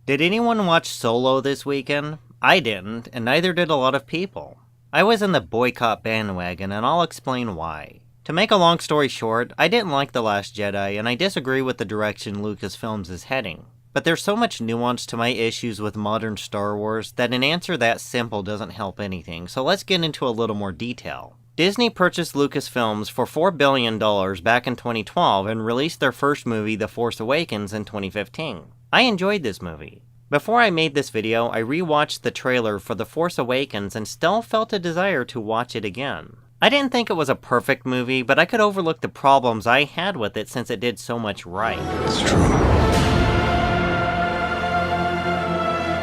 Did anyone watch Solo this weekend? I didn't, and neither did a lot of people. I was in the boycott bandwagon, and I'll explain why. To make a long story short, I didn't like The Last Jedi, and I disagree with the direction Lucasfilms is heading. But there's so much nuance to my issues with modern Star Wars that an answer that simple doesn't help anything, so let's get into a little more detail. Disney purchased Lucasfilms for $4 billion back in 2012 and released their first movie, The Force Awakens, in 2015. I enjoyed this movie. Before I made this video, I rewatched the trailer for The Force Awakens and still felt a desire to watch it again. I didn't think it was a perfect movie, but I could overlook the problems I had with it since it did so much right. It's true.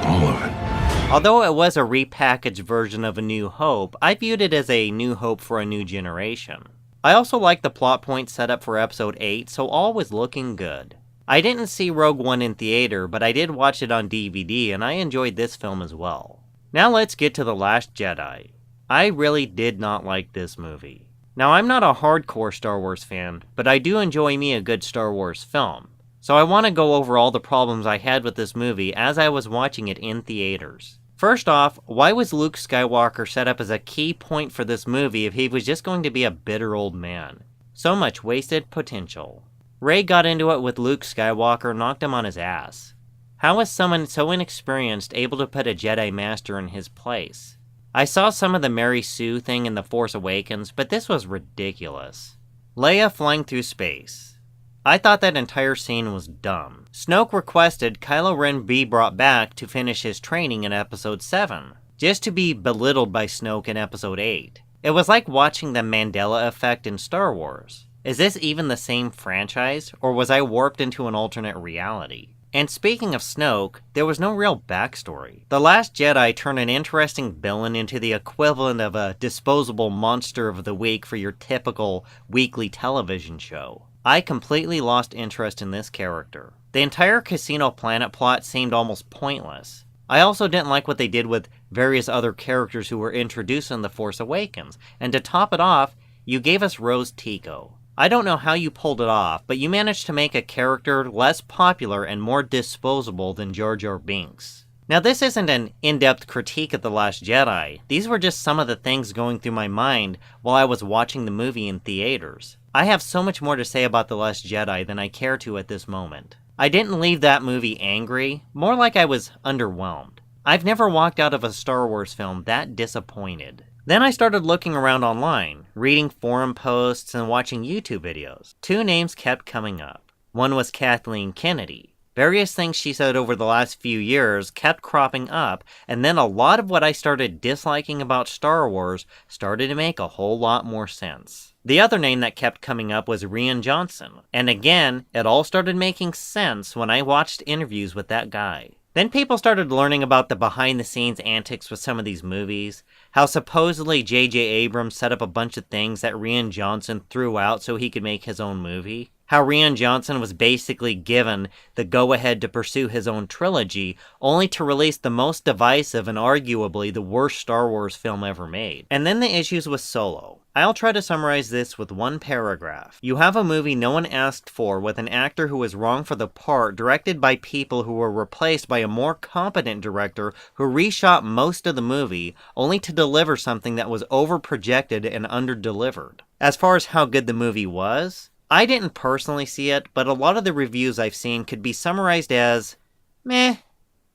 All of it. Although it was a repackaged version of A New Hope, I viewed it as a new hope for a new generation. I also liked the plot point set up for Episode 8, so all was looking good. I didn't see Rogue One in theater, but I did watch it on DVD, and I enjoyed this film as well. Now let's get to The Last Jedi. I really did not like this movie. Now I'm not a hardcore Star Wars fan, but I do enjoy me a good Star Wars film. So I want to go over all the problems I had with this movie as I was watching it in theaters. First off, why was Luke Skywalker set up as a key point for this movie if he was just going to be a bitter old man? So much wasted potential. Rey got into it with Luke Skywalker, knocked him on his ass. How is someone so inexperienced able to put a Jedi Master in his place? I saw some of the Mary Sue thing in The Force Awakens, but this was ridiculous. Leia flying through space. I thought that entire scene was dumb. Snoke requested Kylo Ren be brought back to finish his training in Episode 7, just to be belittled by Snoke in Episode 8. It was like watching the Mandela effect in Star Wars. Is this even the same franchise, or was I warped into an alternate reality? And speaking of Snoke, there was no real backstory. The Last Jedi turned an interesting villain into the equivalent of a disposable monster of the week for your typical weekly television show. I completely lost interest in this character. The entire Casino Planet plot seemed almost pointless. I also didn't like what they did with various other characters who were introduced in The Force Awakens, and to top it off, you gave us Rose Tico. I don't know how you pulled it off, but you managed to make a character less popular and more disposable than Jar Jar Binks. Now this isn't an in-depth critique of The Last Jedi, these were just some of the things going through my mind while I was watching the movie in theaters. I have so much more to say about The Last Jedi than I care to at this moment. I didn't leave that movie angry, more like I was underwhelmed. I've never walked out of a Star Wars film that disappointed. Then I started looking around online, reading forum posts and watching YouTube videos. Two names kept coming up. One was Kathleen Kennedy. Various things she said over the last few years kept cropping up, and then a lot of what I started disliking about Star Wars started to make a whole lot more sense. The other name that kept coming up was Rian Johnson, and again, it all started making sense when I watched interviews with that guy. Then people started learning about the behind-the-scenes antics with some of these movies, how supposedly J.J. Abrams set up a bunch of things that Rian Johnson threw out so he could make his own movie, how Rian Johnson was basically given the go-ahead to pursue his own trilogy, only to release the most divisive and arguably the worst Star Wars film ever made. And then the issues with Solo. I'll try to summarize this with one paragraph. You have a movie no one asked for with an actor who was wrong for the part, directed by people who were replaced by a more competent director who reshot most of the movie, only to deliver something that was over-projected and under-delivered. As far as how good the movie was, I didn't personally see it, but a lot of the reviews I've seen could be summarized as, meh,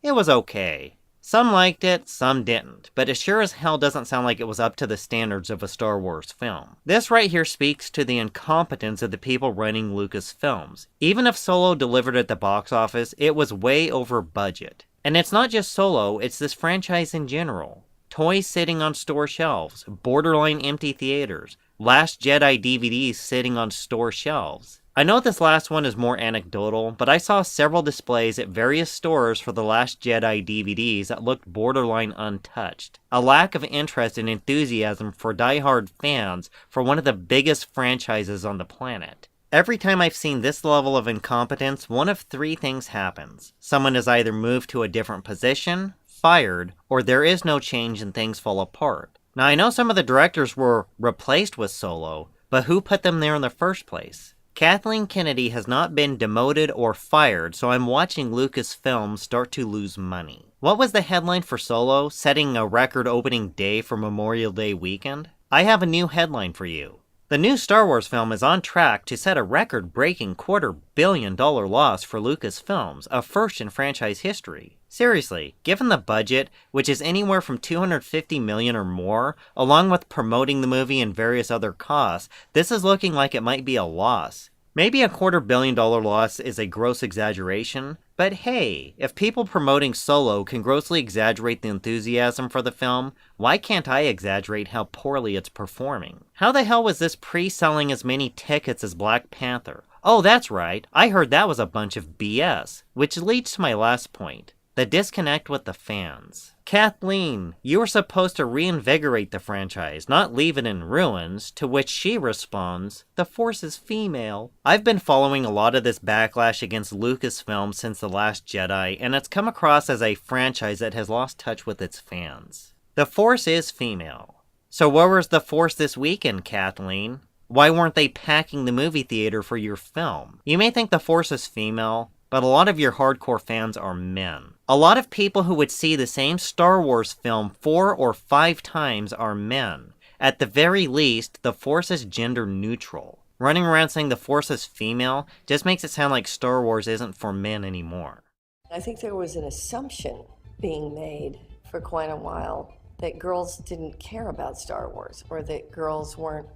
it was okay. Some liked it, some didn't, but it sure as hell doesn't sound like it was up to the standards of a Star Wars film. This right here speaks to the incompetence of the people running Lucasfilms. Even if Solo delivered at the box office, it was way over budget. And it's not just Solo, it's this franchise in general. Toys sitting on store shelves, borderline empty theaters, Last Jedi DVDs sitting on store shelves. I know this last one is more anecdotal, but I saw several displays at various stores for the Last Jedi DVDs that looked borderline untouched. A lack of interest and enthusiasm for die-hard fans for one of the biggest franchises on the planet. Every time I've seen this level of incompetence, one of three things happens. Someone is either moved to a different position, fired, or there is no change and things fall apart. Now I know some of the directors were replaced with Solo, but who put them there in the first place? Kathleen Kennedy has not been demoted or fired, so I'm watching Lucasfilm start to lose money. What was the headline for Solo, setting a record opening day for Memorial Day weekend? I have a new headline for you. The new Star Wars film is on track to set a record-breaking $250 million loss for Lucasfilms, a first in franchise history. Seriously, given the budget, which is anywhere from $250 million or more, along with promoting the movie and various other costs, this is looking like it might be a loss. Maybe a $250 million loss is a gross exaggeration, but hey, if people promoting Solo can grossly exaggerate the enthusiasm for the film, why can't I exaggerate how poorly it's performing? How the hell was this pre-selling as many tickets as Black Panther? Oh, that's right, I heard that was a bunch of BS, which leads to my last point. The disconnect with the fans. Kathleen, you were supposed to reinvigorate the franchise, not leave it in ruins, to which she responds, "The Force is female." I've been following a lot of this backlash against Lucasfilm since The Last Jedi, and it's come across as a franchise that has lost touch with its fans. The Force is female. So where was the Force this weekend, Kathleen? Why weren't they packing the movie theater for your film? You may think the Force is female, but a lot of your hardcore fans are men. A lot of people who would see the same Star Wars film 4 or 5 times are men. At the very least, the Force is gender neutral. Running around saying the Force is female just makes it sound like Star Wars isn't for men anymore. I think there was an assumption being made for quite a while that girls didn't care about Star Wars, or that girls weren't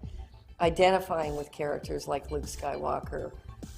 identifying with characters like Luke Skywalker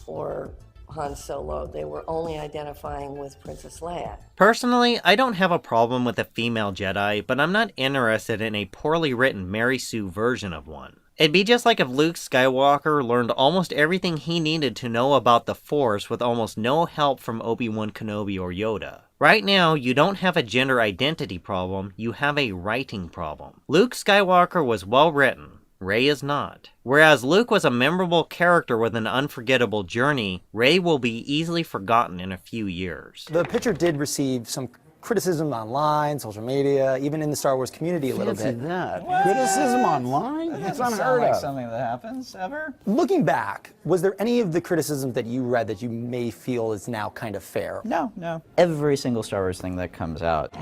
or Han Solo. They were only identifying with Princess Leia. Personally, I don't have a problem with a female Jedi, but I'm not interested in a poorly written Mary Sue version of one. It'd be just like if Luke Skywalker learned almost everything he needed to know about the Force with almost no help from Obi-Wan Kenobi or Yoda. Right now, you don't have a gender identity problem, you have a writing problem. Luke Skywalker was well written. Rey is not. Whereas Luke was a memorable character with an unforgettable journey, Rey will be easily forgotten in a few years. The picture did receive some criticism online, social media, even in the Star Wars community a little bit. That. Criticism online? It's unheard of. Something that happens ever? Looking back, was there any of the criticism that you read that you may feel is now kind of fair? No. Every single Star Wars thing that comes out,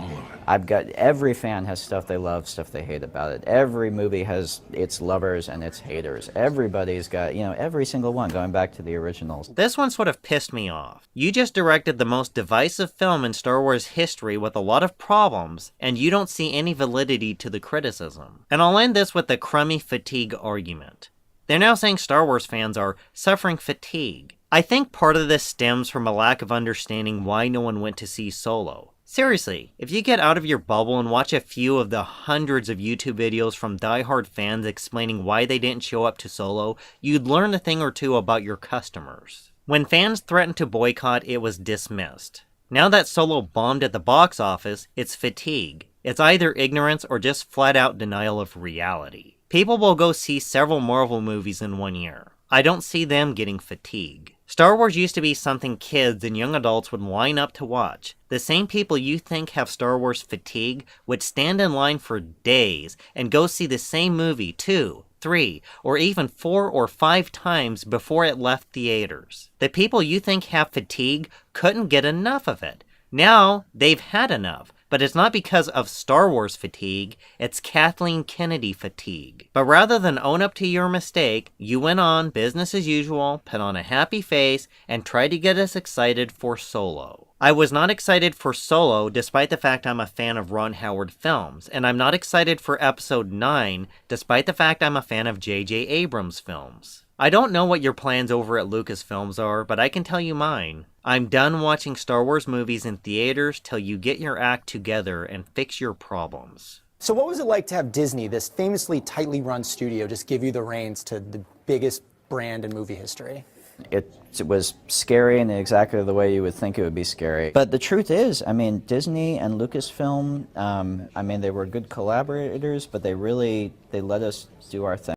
I've got, every fan has stuff they love, stuff they hate about it. Every movie has its lovers and its haters. Everybody's got, every single one, going back to the originals. This one sort of pissed me off. You just directed the most divisive film in Star Wars history with a lot of problems, and you don't see any validity to the criticism. And I'll end this with the crummy fatigue argument. They're now saying Star Wars fans are suffering fatigue. I think part of this stems from a lack of understanding why no one went to see Solo. Seriously, if you get out of your bubble and watch a few of the hundreds of YouTube videos from diehard fans explaining why they didn't show up to Solo, you'd learn a thing or two about your customers. When fans threatened to boycott, it was dismissed. Now that Solo bombed at the box office, it's fatigue. It's either ignorance or just flat-out denial of reality. People will go see several Marvel movies in 1 year. I don't see them getting fatigue. Star Wars used to be something kids and young adults would line up to watch. The same people you think have Star Wars fatigue would stand in line for days and go see the same movie 2, 3, or even 4 or 5 times before it left theaters. The people you think have fatigue couldn't get enough of it. Now, they've had enough. But it's not because of Star Wars fatigue, it's Kathleen Kennedy fatigue. But rather than own up to your mistake, you went on business as usual, put on a happy face, and tried to get us excited for Solo. I was not excited for Solo despite the fact I'm a fan of Ron Howard films, and I'm not excited for Episode 9 despite the fact I'm a fan of J.J. Abrams films. I don't know what your plans over at Lucasfilms are, but I can tell you mine. I'm done watching Star Wars movies in theaters till you get your act together and fix your problems. So what was it like to have Disney, this famously tightly run studio, just give you the reins to the biggest brand in movie history? It was scary in exactly the way you would think it would be scary. But the truth is, Disney and Lucasfilm, they were good collaborators, but they let us do our thing.